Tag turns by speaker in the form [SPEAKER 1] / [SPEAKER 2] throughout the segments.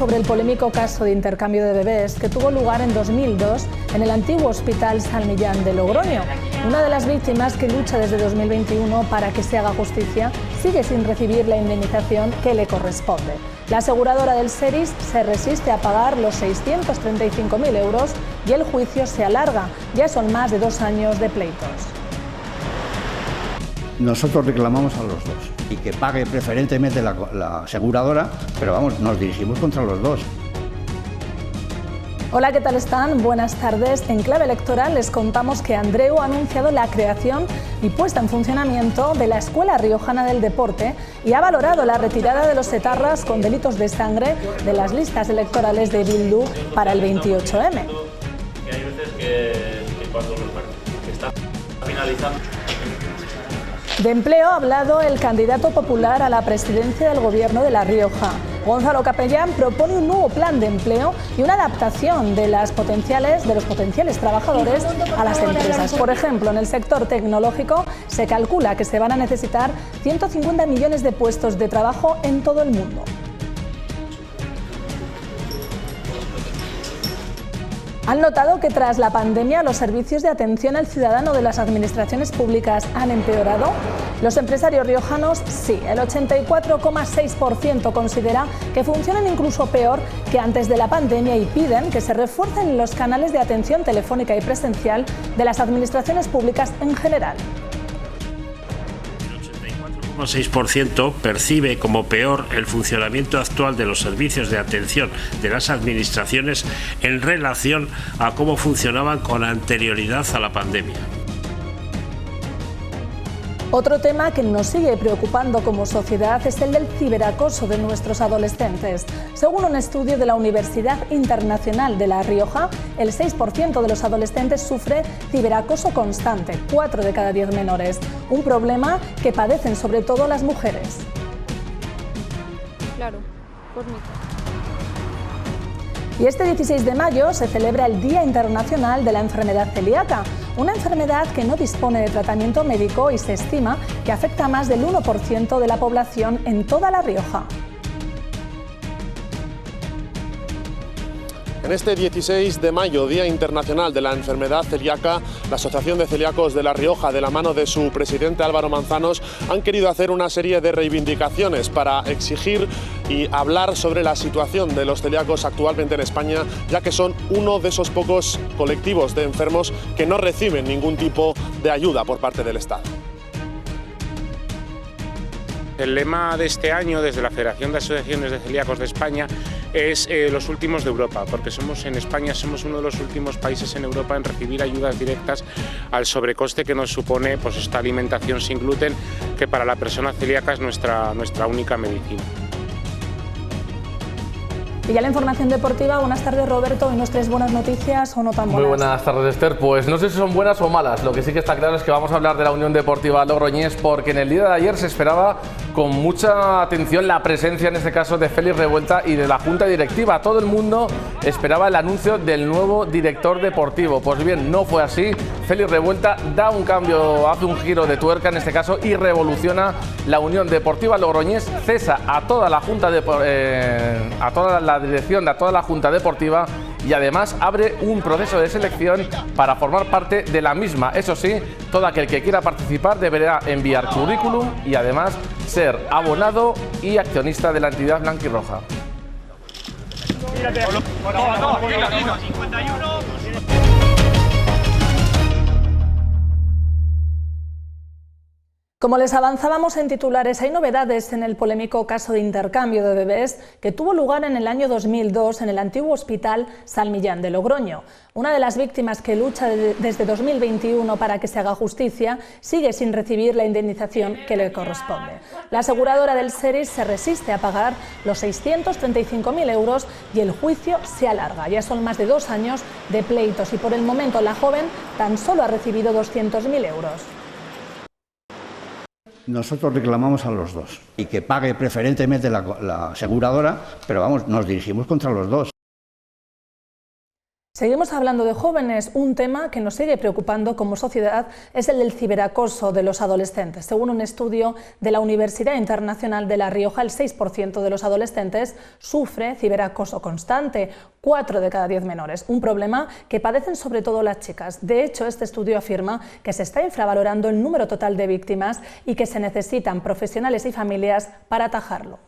[SPEAKER 1] sobre el polémico caso de intercambio de bebés que tuvo lugar en 2002 en el antiguo Hospital San Millán de Logroño. Una de las víctimas, que lucha desde 2021 para que se haga justicia, sigue sin recibir la indemnización que le corresponde. La aseguradora del SERIS se resiste a pagar los 635.000 euros y el juicio se alarga. Ya son más de 2 años de pleitos.
[SPEAKER 2] Nosotros reclamamos a los dos y que pague preferentemente la aseguradora, pero vamos, nos dirigimos contra los dos.
[SPEAKER 1] Hola, ¿qué tal están? Buenas tardes. En Clave Electoral les contamos que Andreu ha anunciado la creación y puesta en funcionamiento de la Escuela Riojana del Deporte y ha valorado la retirada de los etarras con delitos de sangre de las listas electorales de Bildu para el 28M.
[SPEAKER 3] Hay veces que cuando los está finalizando.
[SPEAKER 1] De empleo ha hablado el candidato popular a la presidencia del Gobierno de La Rioja. Gonzalo Capellán propone un nuevo plan de empleo y una adaptación de los potenciales trabajadores a las empresas. Por ejemplo, en el sector tecnológico se calcula que se van a necesitar 150 millones de puestos de trabajo en todo el mundo. ¿Han notado que tras la pandemia los servicios de atención al ciudadano de las administraciones públicas han empeorado? Los empresarios riojanos sí, el 84,6% considera que funcionan incluso peor que antes de la pandemia y piden que se refuercen los canales de atención telefónica y presencial de las administraciones públicas en general.
[SPEAKER 4] El 6% percibe como peor el funcionamiento actual de los servicios de atención de las administraciones en relación a cómo funcionaban con anterioridad a la pandemia.
[SPEAKER 1] Otro tema que nos sigue preocupando como sociedad es el del ciberacoso de nuestros adolescentes. Según un estudio de la Universidad Internacional de La Rioja, el 6% de los adolescentes sufre ciberacoso constante, 4 de cada 10 menores, un problema que padecen sobre todo las mujeres.
[SPEAKER 5] Claro, por mí.
[SPEAKER 1] Y este 16 de mayo se celebra el Día Internacional de la Enfermedad Celíaca, una enfermedad que no dispone de tratamiento médico y se estima que afecta a más del 1% de la población en toda La Rioja.
[SPEAKER 6] En este 16 de mayo, Día Internacional de la Enfermedad Celíaca, la Asociación de Celíacos de La Rioja, de la mano de su presidente Álvaro Manzanos, han querido hacer una serie de reivindicaciones para exigir y hablar sobre la situación de los celíacos actualmente en España, ya que son uno de esos pocos colectivos de enfermos que no reciben ningún tipo de ayuda por parte del Estado.
[SPEAKER 7] El lema de este año, desde la Federación de Asociaciones de Celíacos de España, es los últimos de Europa, porque en España somos uno de los últimos países en Europa en recibir ayudas directas al sobrecoste que nos supone pues esta alimentación sin gluten, que para la persona celíaca es nuestra única medicina.
[SPEAKER 1] Y ya la información deportiva. Buenas tardes, Roberto. ¿Hoy nos traes buenas noticias o no tan buenas?
[SPEAKER 8] Muy buenas tardes, Esther. Pues no sé si son buenas o malas. Lo que sí que está claro es que vamos a hablar de la Unión Deportiva Logroñés, porque en el día de ayer se esperaba con mucha atención la presencia, en este caso, de Félix Revuelta y de la Junta Directiva. Todo el mundo esperaba el anuncio del nuevo director deportivo. Pues bien, no fue así. Félix Revuelta da un cambio, hace un giro de tuerca en este caso y revoluciona la Unión Deportiva Logroñés, cesa a toda la Junta a toda la dirección de toda la Junta Deportiva y además abre un proceso de selección para formar parte de la misma. Eso sí, todo aquel que quiera participar deberá enviar currículum y además ser abonado y accionista de la entidad blanquirroja.
[SPEAKER 1] Como les avanzábamos en titulares, hay novedades en el polémico caso de intercambio de bebés que tuvo lugar en el año 2002 en el antiguo Hospital San Millán de Logroño. Una de las víctimas, que lucha desde 2021 para que se haga justicia, sigue sin recibir la indemnización que le corresponde. La aseguradora del SERIS se resiste a pagar los 635.000 euros y el juicio se alarga. Ya son más de 2 años de pleitos y por el momento la joven tan solo ha recibido 200.000 euros.
[SPEAKER 2] Nosotros reclamamos a los dos y que pague preferentemente la aseguradora, pero vamos, nos dirigimos contra los dos.
[SPEAKER 1] Seguimos hablando de jóvenes. Un tema que nos sigue preocupando como sociedad es el del ciberacoso de los adolescentes. Según un estudio de la Universidad Internacional de La Rioja, el 6% de los adolescentes sufre ciberacoso constante, 4 de cada 10 menores. Un problema que padecen sobre todo las chicas. De hecho, este estudio afirma que se está infravalorando el número total de víctimas y que se necesitan profesionales y familias para atajarlo.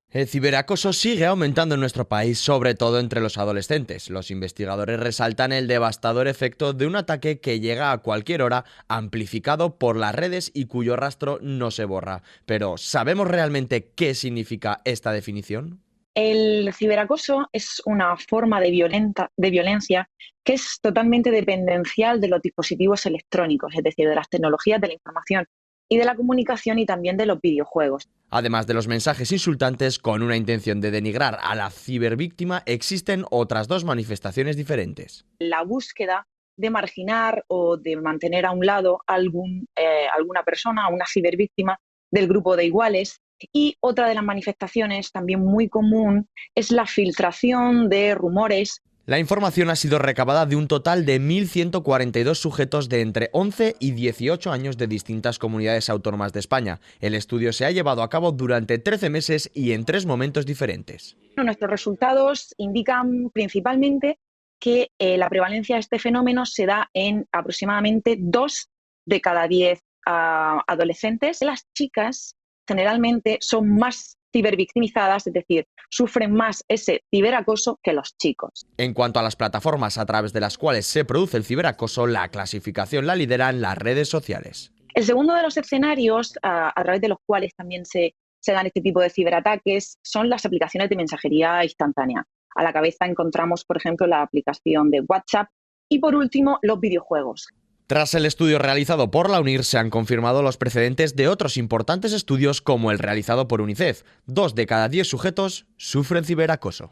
[SPEAKER 5] El ciberacoso sigue aumentando en nuestro país, sobre todo entre los adolescentes. Los investigadores resaltan el devastador efecto de un ataque que llega a cualquier hora, amplificado por las redes y cuyo rastro no se borra. Pero, ¿sabemos realmente qué significa esta definición?
[SPEAKER 9] El ciberacoso es una forma de violencia que es totalmente dependencial de los dispositivos electrónicos, es decir, de las tecnologías de la información y de la comunicación y también de los videojuegos.
[SPEAKER 5] Además de los mensajes insultantes con una intención de denigrar a la cibervíctima, existen otras dos manifestaciones diferentes.
[SPEAKER 9] La búsqueda de marginar o de mantener a un lado alguna persona, a una cibervíctima del grupo de iguales. Y otra de las manifestaciones también muy común es la filtración de rumores.
[SPEAKER 5] La información ha sido recabada de un total de 1.142 sujetos de entre 11 y 18 años de distintas comunidades autónomas de España. El estudio se ha llevado a cabo durante 13 meses y en 3 momentos diferentes.
[SPEAKER 9] Nuestros resultados indican principalmente que la prevalencia de este fenómeno se da en aproximadamente 2 de cada 10 adolescentes. Las chicas generalmente son más cibervictimizadas, es decir, sufren más ese ciberacoso que los chicos.
[SPEAKER 5] En cuanto a las plataformas a través de las cuales se produce el ciberacoso, la clasificación la lideran las redes sociales.
[SPEAKER 9] El segundo de los escenarios a través de los cuales también se dan este tipo de ciberataques son las aplicaciones de mensajería instantánea. A la cabeza encontramos, por ejemplo, la aplicación de WhatsApp y, por último, los videojuegos.
[SPEAKER 5] Tras el estudio realizado por la UNIR, se han confirmado los precedentes de otros importantes estudios como el realizado por UNICEF. 2 de cada 10 sujetos sufren ciberacoso.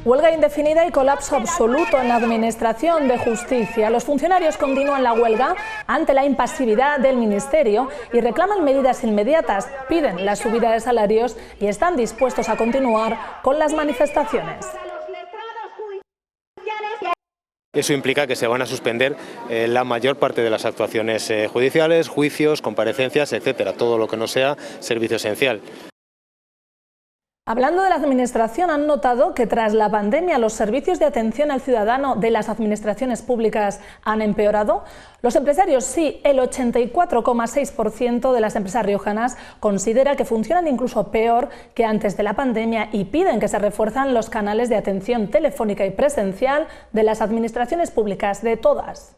[SPEAKER 1] Huelga indefinida y colapso absoluto en la Administración de Justicia. Los funcionarios continúan la huelga ante la impasividad del Ministerio y reclaman medidas inmediatas, piden la subida de salarios y están dispuestos a continuar con las manifestaciones.
[SPEAKER 10] Eso implica que se van a suspender la mayor parte de las actuaciones judiciales, juicios, comparecencias, etcétera, todo lo que no sea servicio esencial.
[SPEAKER 1] Hablando de la Administración, han notado que tras la pandemia los servicios de atención al ciudadano de las administraciones públicas han empeorado. Los empresarios sí, el 84,6% de las empresas riojanas considera que funcionan incluso peor que antes de la pandemia y piden que se refuerzan los canales de atención telefónica y presencial de las administraciones públicas, de todas.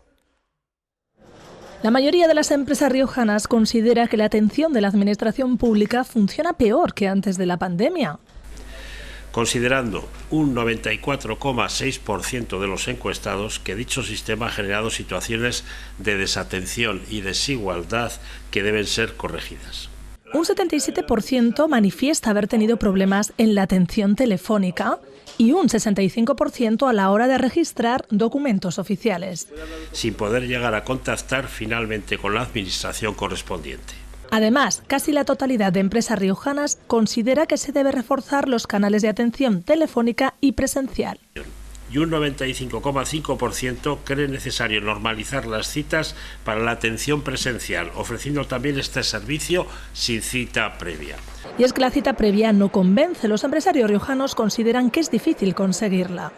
[SPEAKER 1] La mayoría de las empresas riojanas considera que la atención de la administración pública funciona peor que antes de la pandemia.
[SPEAKER 4] Considerando un 94,6% de los encuestados que dicho sistema ha generado situaciones de desatención y desigualdad que deben ser corregidas.
[SPEAKER 1] Un 77% manifiesta haber tenido problemas en la atención telefónica y un 65% a la hora de registrar documentos oficiales,
[SPEAKER 4] sin poder llegar a contactar finalmente con la administración correspondiente.
[SPEAKER 1] Además, casi la totalidad de empresas riojanas considera que se debe reforzar los canales de atención telefónica y presencial.
[SPEAKER 4] Y un 95,5% cree necesario normalizar las citas para la atención presencial, ofreciendo también este servicio sin cita previa.
[SPEAKER 1] Y es que la cita previa no convence. Los empresarios riojanos consideran que es difícil conseguirla.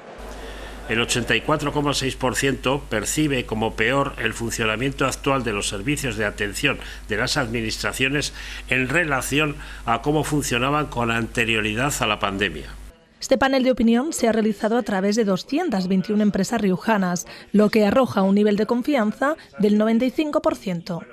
[SPEAKER 4] El 84,6% percibe como peor el funcionamiento actual de los servicios de atención de las administraciones en relación a cómo funcionaban con anterioridad a la pandemia.
[SPEAKER 1] Este panel de opinión se ha realizado a través de 221 empresas riojanas, lo que arroja un nivel de confianza del 95%.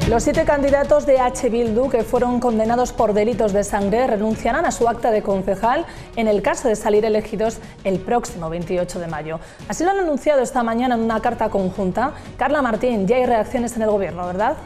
[SPEAKER 1] Los 7 candidatos de H. Bildu que fueron condenados por delitos de sangre renunciarán a su acta de concejal en el caso de salir elegidos el próximo 28 de mayo. Así lo han anunciado esta mañana en una carta conjunta. Carla Martín, ya hay reacciones en el gobierno, ¿verdad?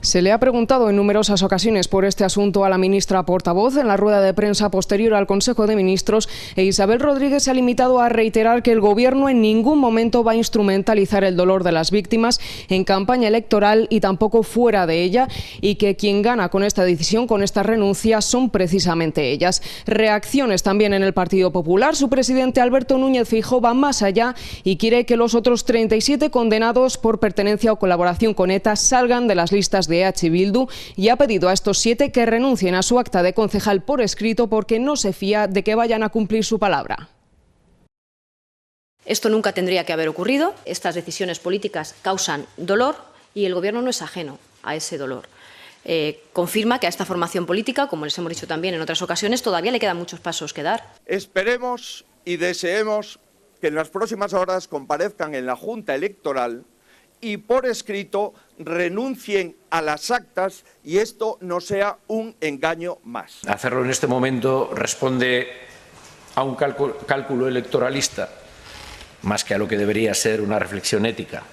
[SPEAKER 11] Se le ha preguntado en numerosas ocasiones por este asunto a la ministra portavoz en la rueda de prensa posterior al Consejo de Ministros, e Isabel Rodríguez se ha limitado a reiterar que el Gobierno en ningún momento va a instrumentalizar el dolor de las víctimas en campaña electoral y tampoco fuera de ella, y que quien gana con esta decisión, con esta renuncia, son precisamente ellas. Reacciones también en el Partido Popular. Su presidente Alberto Núñez Feijóo va más allá y quiere que los otros 37 condenados por pertenencia o colaboración con ETA salgan de las listas de EH Bildu, y ha pedido a estos 7 que renuncien a su acta de concejal por escrito porque no se fía de que vayan a cumplir su palabra.
[SPEAKER 12] Esto nunca tendría que haber ocurrido. Estas decisiones políticas causan dolor y el Gobierno no es ajeno a ese dolor. Confirma que a esta formación política, como les hemos dicho también en otras ocasiones, todavía le quedan muchos pasos que dar.
[SPEAKER 13] Esperemos y deseemos que en las próximas horas comparezcan en la Junta Electoral y por escrito renuncien a las actas y esto no sea un engaño más.
[SPEAKER 14] Hacerlo en este momento responde a un cálculo electoralista más que a lo que debería ser una reflexión ética.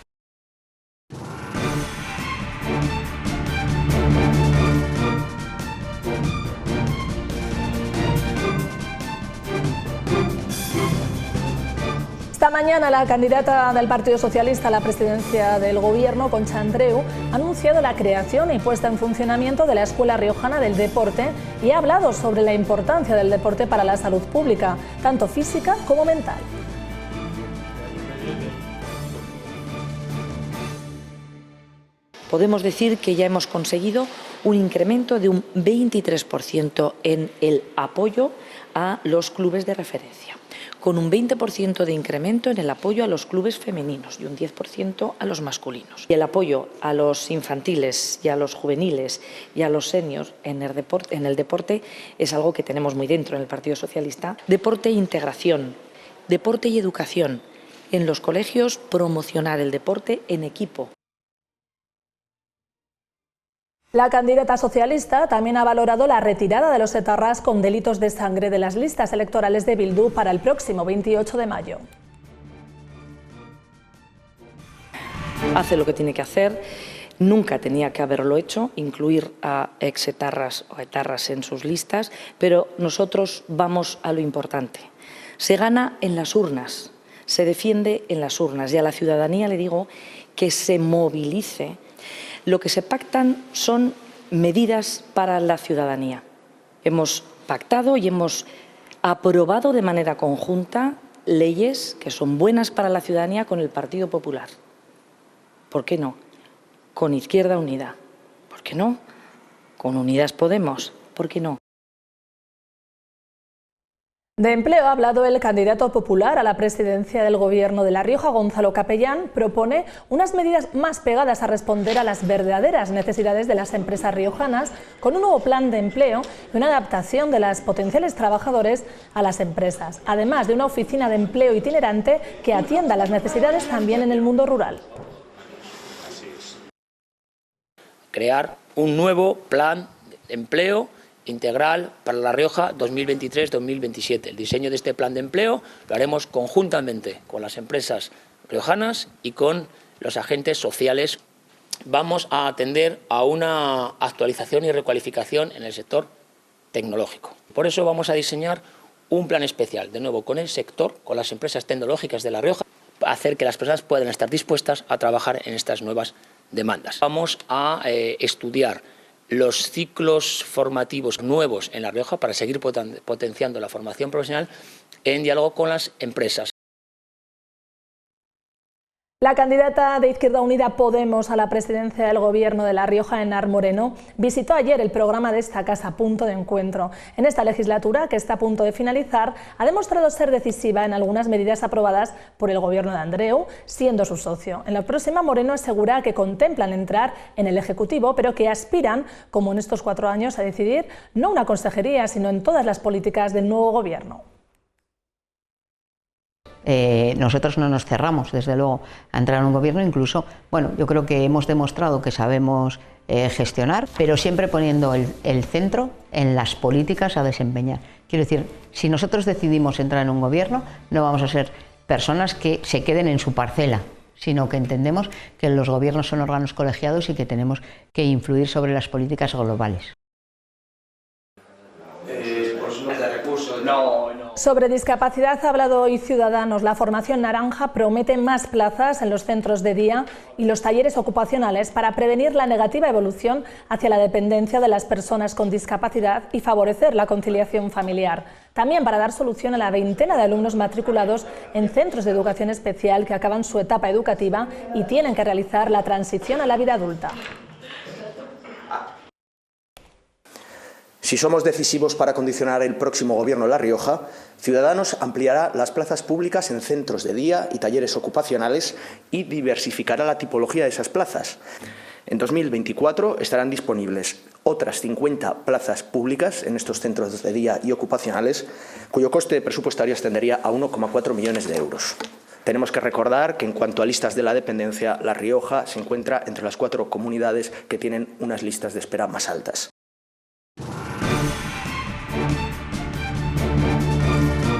[SPEAKER 1] Esta mañana la candidata del Partido Socialista a la presidencia del Gobierno, Concha Andreu, ha anunciado la creación y puesta en funcionamiento de la Escuela Riojana del Deporte y ha hablado sobre la importancia del deporte para la salud pública, tanto física como mental.
[SPEAKER 15] Podemos decir que ya hemos conseguido un incremento de un 23% en el apoyo a los clubes de referencia, con un 20% de incremento en el apoyo a los clubes femeninos y un 10% a los masculinos. Y el apoyo a los infantiles y a los juveniles y a los seniors en el deporte es algo que tenemos muy dentro en el Partido Socialista. Deporte e integración, deporte y educación. En los colegios, promocionar el deporte en equipo.
[SPEAKER 1] La candidata socialista también ha valorado la retirada de los etarras con delitos de sangre de las listas electorales de Bildu para el próximo 28 de mayo.
[SPEAKER 15] Hace lo que tiene que hacer, nunca tenía que haberlo hecho, incluir a exetarras o etarras en sus listas, pero nosotros vamos a lo importante. Se gana en las urnas, se defiende en las urnas, y a la ciudadanía le digo que se movilice. Lo que se pactan son medidas para la ciudadanía. Hemos pactado y hemos aprobado de manera conjunta leyes que son buenas para la ciudadanía con el Partido Popular. ¿Por qué no? Con Izquierda Unida. ¿Por qué no? Con Unidas Podemos. ¿Por qué no?
[SPEAKER 1] De empleo ha hablado el candidato popular a la presidencia del Gobierno de La Rioja, Gonzalo Capellán. Propone unas medidas más pegadas a responder a las verdaderas necesidades de las empresas riojanas, con un nuevo plan de empleo y una adaptación de los potenciales trabajadores a las empresas, además de una oficina de empleo itinerante que atienda las necesidades también en el mundo rural.
[SPEAKER 16] Crear un nuevo plan de empleo integral para La Rioja 2023-2027. El diseño de este plan de empleo lo haremos conjuntamente con las empresas riojanas y con los agentes sociales. Vamos a atender a una actualización y recualificación en el sector tecnológico. Por eso vamos a diseñar un plan especial, de nuevo con el sector, con las empresas tecnológicas de La Rioja, para hacer que las personas puedan estar dispuestas a trabajar en estas nuevas demandas. Vamos a estudiar los ciclos formativos nuevos en La Rioja para seguir potenciando la formación profesional en diálogo con las empresas.
[SPEAKER 1] La candidata de Izquierda Unida Podemos a la presidencia del Gobierno de La Rioja, Enar Moreno, visitó ayer el programa de esta casa Punto de Encuentro. En esta legislatura, que está a punto de finalizar, ha demostrado ser decisiva en algunas medidas aprobadas por el Gobierno de Andreu, siendo su socio. En la próxima, Moreno asegura que contemplan entrar en el Ejecutivo, pero que aspiran, como en estos 4 años, a decidir no una consejería, sino en todas las políticas del nuevo Gobierno.
[SPEAKER 17] Nosotros no nos cerramos, desde luego, a entrar en un gobierno. Incluso, bueno, yo creo que hemos demostrado que sabemos gestionar, pero siempre poniendo el centro en las políticas a desempeñar. Quiero decir, si nosotros decidimos entrar en un gobierno, no vamos a ser personas que se queden en su parcela, sino que entendemos que los gobiernos son órganos colegiados y que tenemos que influir sobre las políticas globales.
[SPEAKER 1] Sobre discapacidad ha hablado hoy Ciudadanos. La formación naranja promete más plazas en los centros de día y los talleres ocupacionales para prevenir la negativa evolución hacia la dependencia de las personas con discapacidad y favorecer la conciliación familiar. También para dar solución a la veintena de alumnos matriculados en centros de educación especial que acaban su etapa educativa y tienen que realizar la transición a la vida adulta.
[SPEAKER 18] Si somos decisivos para condicionar el próximo Gobierno de La Rioja, Ciudadanos ampliará las plazas públicas en centros de día y talleres ocupacionales y diversificará la tipología de esas plazas. En 2024 estarán disponibles otras 50 plazas públicas en estos centros de día y ocupacionales, cuyo coste presupuestario ascendería a 1,4 millones de euros. Tenemos que recordar que en cuanto a listas de la dependencia, La Rioja se encuentra entre las 4 comunidades que tienen unas listas de espera más altas.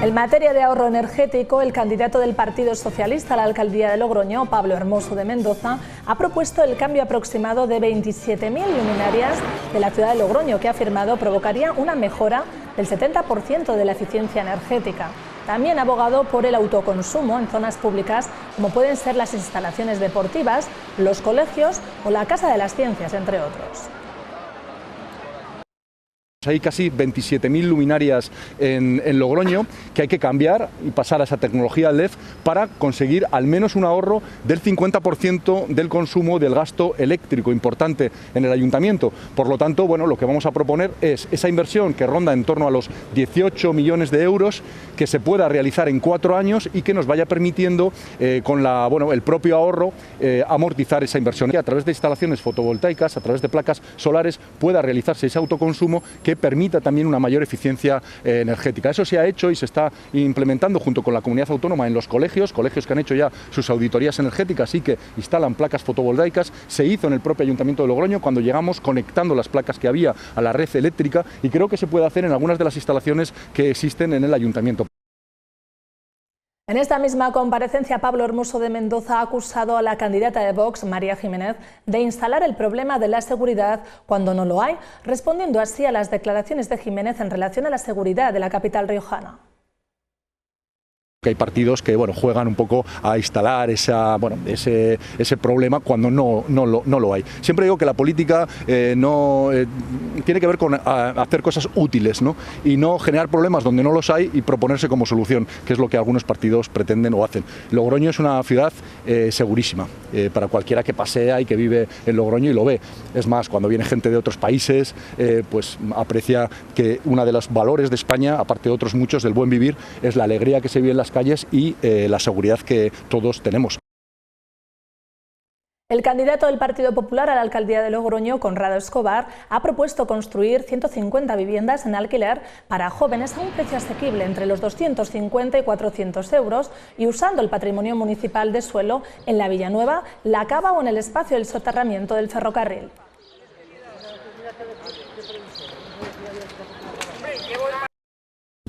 [SPEAKER 1] En materia de ahorro energético, el candidato del Partido Socialista a la alcaldía de Logroño, Pablo Hermoso de Mendoza, ha propuesto el cambio aproximado de 27.000 luminarias de la ciudad de Logroño, que ha afirmado provocaría una mejora del 70% de la eficiencia energética. También ha abogado por el autoconsumo en zonas públicas, como pueden ser las instalaciones deportivas, los colegios o la Casa de las Ciencias, entre otros.
[SPEAKER 19] Hay casi 27.000 luminarias en Logroño que hay que cambiar y pasar a esa tecnología LED para conseguir al menos un ahorro del 50% del consumo del gasto eléctrico importante en el ayuntamiento. Por lo tanto, bueno, lo que vamos a proponer es esa inversión que ronda en torno a los 18 millones de euros que se pueda realizar en 4 años y que nos vaya permitiendo con el propio ahorro amortizar esa inversión. Y a través de instalaciones fotovoltaicas, a través de placas solares, pueda realizarse ese autoconsumo que permita también una mayor eficiencia energética. Eso se ha hecho y se está implementando junto con la comunidad autónoma en los colegios que han hecho ya sus auditorías energéticas y que instalan placas fotovoltaicas. Se hizo en el propio Ayuntamiento de Logroño cuando llegamos conectando las placas que había a la red eléctrica y creo que se puede hacer en algunas de las instalaciones que existen en el Ayuntamiento.
[SPEAKER 1] En esta misma comparecencia, Pablo Hermoso de Mendoza ha acusado a la candidata de Vox, María Jiménez, de instalar el problema de la seguridad cuando no lo hay, respondiendo así a las declaraciones de Jiménez en relación a la seguridad de la capital riojana.
[SPEAKER 19] Que hay partidos que juegan un poco a instalar ese problema cuando no lo hay. Siempre digo que la política tiene que ver con hacer cosas útiles, ¿no? Y no generar problemas donde no los hay y proponerse como solución, que es lo que algunos partidos pretenden o hacen. Logroño es una ciudad segurísima para cualquiera que pasea y que vive en Logroño y lo ve. Es más, cuando viene gente de otros países, pues aprecia que uno de los valores de España, aparte de otros muchos, del buen vivir, es la alegría que se vive en las calles y la seguridad que todos tenemos.
[SPEAKER 1] El candidato del Partido Popular a la alcaldía de Logroño, Conrado Escobar, ha propuesto construir 150 viviendas en alquiler para jóvenes a un precio asequible entre los 250 y 400 euros y usando el patrimonio municipal de suelo en la Villanueva, la Cava o en el espacio del soterramiento del ferrocarril.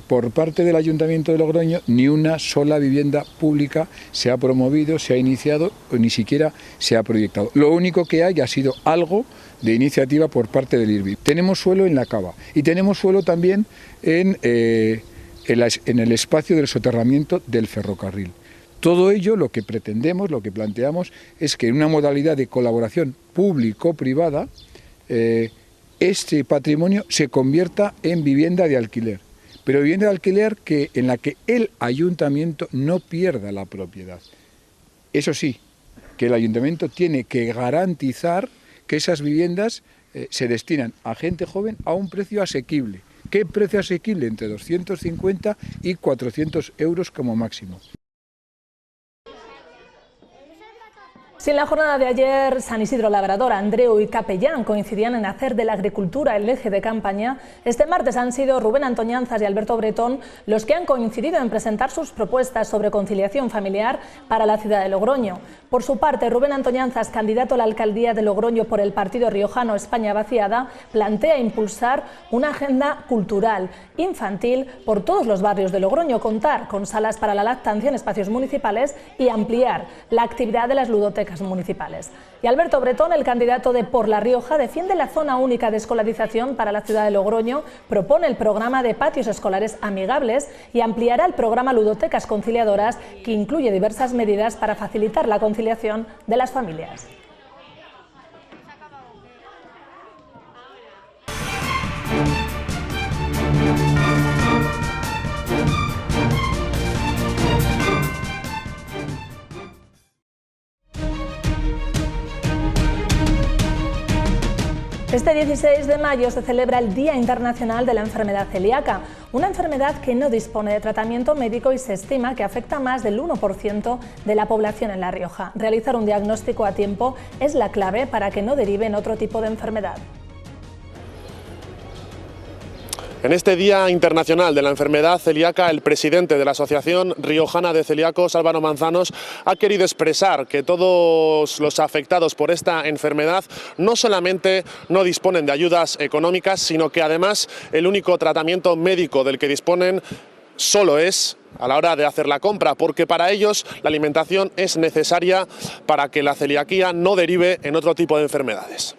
[SPEAKER 20] Por parte del Ayuntamiento de Logroño, ni una sola vivienda pública se ha promovido, se ha iniciado o ni siquiera se ha proyectado. Lo único que hay ha sido algo de iniciativa por parte del IRBI. Tenemos suelo en la Cava y tenemos suelo también en el espacio del soterramiento del ferrocarril. Todo ello lo que pretendemos, lo que planteamos, es que en una modalidad de colaboración público-privada, este patrimonio se convierta en vivienda de alquiler. Pero vivienda de alquiler en la que el ayuntamiento no pierda la propiedad. Eso sí, que el ayuntamiento tiene que garantizar que esas viviendas se destinan a gente joven a un precio asequible. ¿Qué precio asequible? Entre 250 y 400 euros como máximo.
[SPEAKER 1] Si en la jornada de ayer San Isidro Labrador, Andreu y Capellán coincidían en hacer de la agricultura el eje de campaña, este martes han sido Rubén Antoñanzas y Alberto Bretón los que han coincidido en presentar sus propuestas sobre conciliación familiar para la ciudad de Logroño. Por su parte, Rubén Antoñanzas, candidato a la alcaldía de Logroño por el partido riojano España Vaciada, plantea impulsar una agenda cultural infantil por todos los barrios de Logroño, contar con salas para la lactancia en espacios municipales y ampliar la actividad de las ludotecas municipales. Y Alberto Bretón, el candidato de Por La Rioja, defiende la zona única de escolarización para la ciudad de Logroño, propone el programa de patios escolares amigables y ampliará el programa Ludotecas Conciliadoras, que incluye diversas medidas para facilitar la conciliación de las familias. Este 16 de mayo se celebra el Día Internacional de la Enfermedad Celíaca, una enfermedad que no dispone de tratamiento médico y se estima que afecta a más del 1% de la población en La Rioja. Realizar un diagnóstico a tiempo es la clave para que no derive en otro tipo de enfermedad.
[SPEAKER 6] En este Día Internacional de la Enfermedad Celíaca, el presidente de la Asociación Riojana de Celíacos, Álvaro Manzanos, ha querido expresar que todos los afectados por esta enfermedad no solamente no disponen de ayudas económicas, sino que además el único tratamiento médico del que disponen solo es a la hora de hacer la compra, porque para ellos la alimentación es necesaria para que la celiaquía no derive en otro tipo de enfermedades.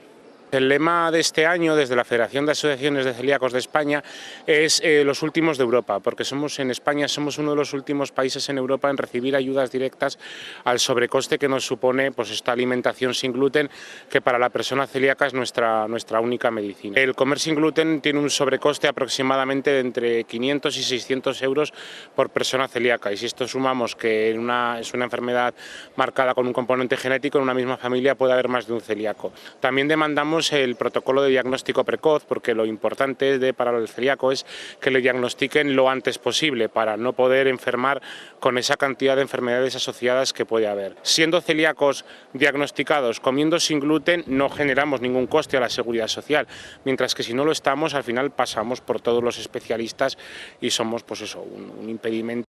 [SPEAKER 7] El lema de este año, desde la Federación de Asociaciones de Celíacos de España, es los últimos de Europa, porque en España somos uno de los últimos países en Europa en recibir ayudas directas al sobrecoste que nos supone pues, esta alimentación sin gluten, que para la persona celíaca es nuestra única medicina. El comer sin gluten tiene un sobrecoste aproximadamente de entre 500 y 600 euros por persona celíaca, y si esto sumamos que es una enfermedad marcada con un componente genético, en una misma familia puede haber más de un celíaco. También demandamos el protocolo de diagnóstico precoz, porque lo importante para el celíaco es que le diagnostiquen lo antes posible para no poder enfermar con esa cantidad de enfermedades asociadas que puede haber. Siendo celíacos diagnosticados comiendo sin gluten no generamos ningún coste a la seguridad social, mientras que si no lo estamos al final pasamos por todos los especialistas y somos pues eso, un impedimento.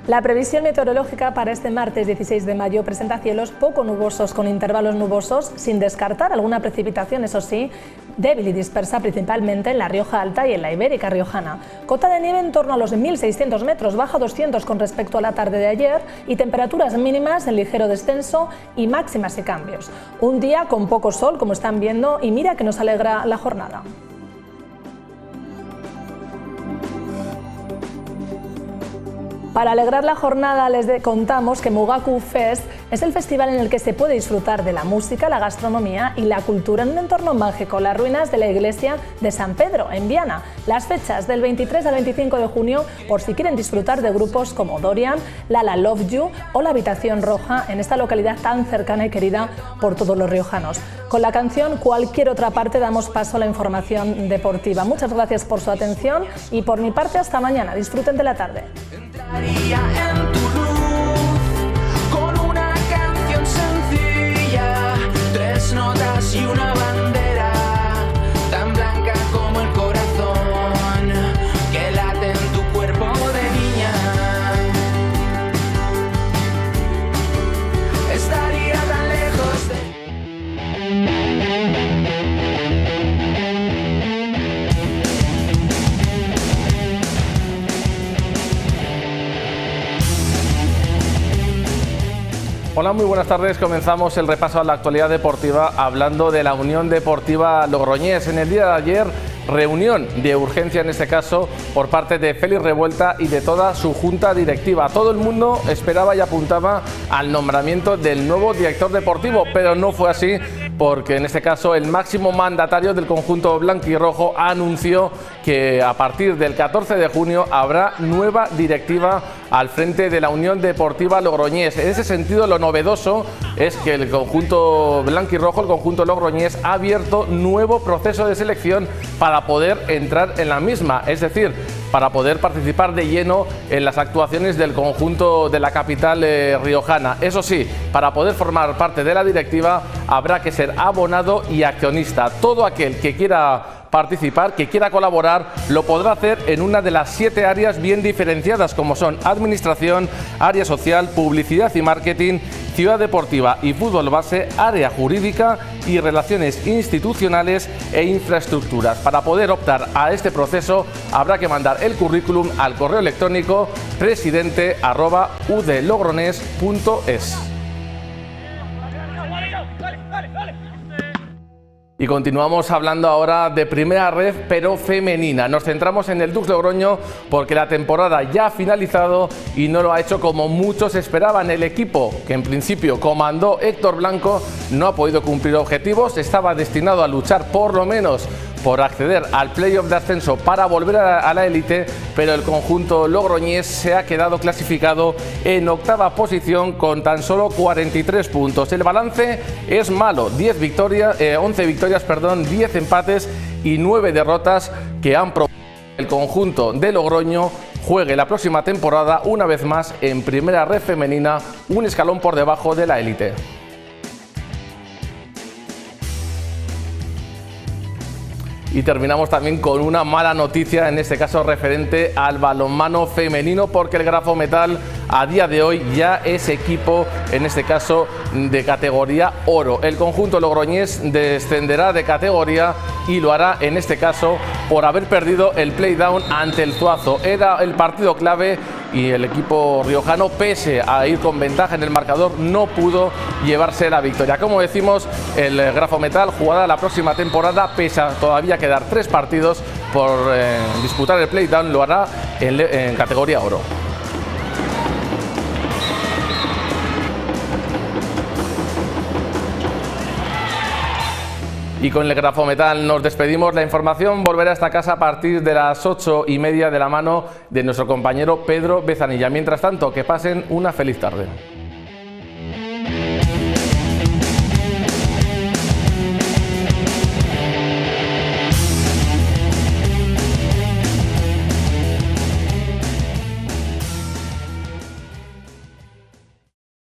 [SPEAKER 1] La previsión meteorológica para este martes 16 de mayo presenta cielos poco nubosos con intervalos nubosos, sin descartar alguna precipitación, eso sí, débil y dispersa principalmente en la Rioja Alta y en la Ibérica Riojana. Cota de nieve en torno a los 1.600 metros, baja 200 con respecto a la tarde de ayer y temperaturas mínimas en ligero descenso y máximas y cambios. Un día con poco sol, como están viendo, y mira que nos alegra la jornada. Para alegrar la jornada les contamos que Mugaku Fest es el festival en el que se puede disfrutar de la música, la gastronomía y la cultura en un entorno mágico, las ruinas de la iglesia de San Pedro, en Viana. Las fechas del 23 al 25 de junio, por si quieren disfrutar de grupos como Dorian, Lala Love You o La Habitación Roja, en esta localidad tan cercana y querida por todos los riojanos. Con la canción Cualquier Otra Parte damos paso a la información deportiva. Muchas gracias por su atención y por mi parte hasta mañana. Disfruten de la tarde.
[SPEAKER 21] En tu luz, con una canción sencilla, 3 notas y una bandera, tan blanca como el corazón, que late en tu cuerpo de niña. Estaría tan lejos de...
[SPEAKER 8] Hola, muy buenas tardes. Comenzamos el repaso a la actualidad deportiva hablando de la Unión Deportiva Logroñés. En el día de ayer, reunión de urgencia en este caso por parte de Félix Revuelta y de toda su junta directiva. Todo el mundo esperaba y apuntaba al nombramiento del nuevo director deportivo, pero no fue así porque en este caso el máximo mandatario del conjunto blanquirrojo anunció que a partir del 14 de junio habrá nueva directiva al frente de la Unión Deportiva Logroñés. En ese sentido, lo novedoso es que el conjunto blanquirrojo, el conjunto logroñés, ha abierto nuevo proceso de selección para poder entrar en la misma, es decir, para poder participar de lleno en las actuaciones del conjunto de la capital riojana. Eso sí, para poder formar parte de la directiva habrá que ser abonado y accionista. Todo aquel que quiera participar, que quiera colaborar, lo podrá hacer en una de las 7 áreas bien diferenciadas, como son administración, área social, publicidad y marketing, ciudad deportiva y fútbol base, área jurídica y relaciones institucionales e infraestructuras. Para poder optar a este proceso habrá que mandar el currículum al correo electrónico presidente@udlogrones.es. Y continuamos hablando ahora de primera red, pero femenina. Nos centramos en el Dux Logroño porque la temporada ya ha finalizado y no lo ha hecho como muchos esperaban. El equipo, que en principio comandó Héctor Blanco, no ha podido cumplir objetivos. Estaba destinado a luchar por lo menos por acceder al playoff de ascenso para volver a la élite, pero el conjunto logroñés se ha quedado clasificado en octava posición con tan solo 43 puntos. El balance es malo, 11 victorias, 10 empates y 9 derrotas que han provocado que el conjunto de Logroño juegue la próxima temporada una vez más en primera red femenina, un escalón por debajo de la élite. Y terminamos también con una mala noticia, en este caso referente al balonmano femenino, porque el Grafo Metal a día de hoy ya es equipo, en este caso de categoría oro. El conjunto logroñés descenderá de categoría y lo hará en este caso por haber perdido el playdown ante el Zuazo. Era el partido clave y el equipo riojano, pese a ir con ventaja en el marcador, no pudo llevarse la victoria. Como decimos, el Grafo Metal jugará la próxima temporada, pese a todavía quedar 3 partidos por disputar el playdown, lo hará en categoría oro. Y con el Grafo Metal nos despedimos. La información volverá a esta casa a partir de las 8:30 de la mano de nuestro compañero Pedro Bezanilla. Mientras tanto, que pasen una feliz tarde.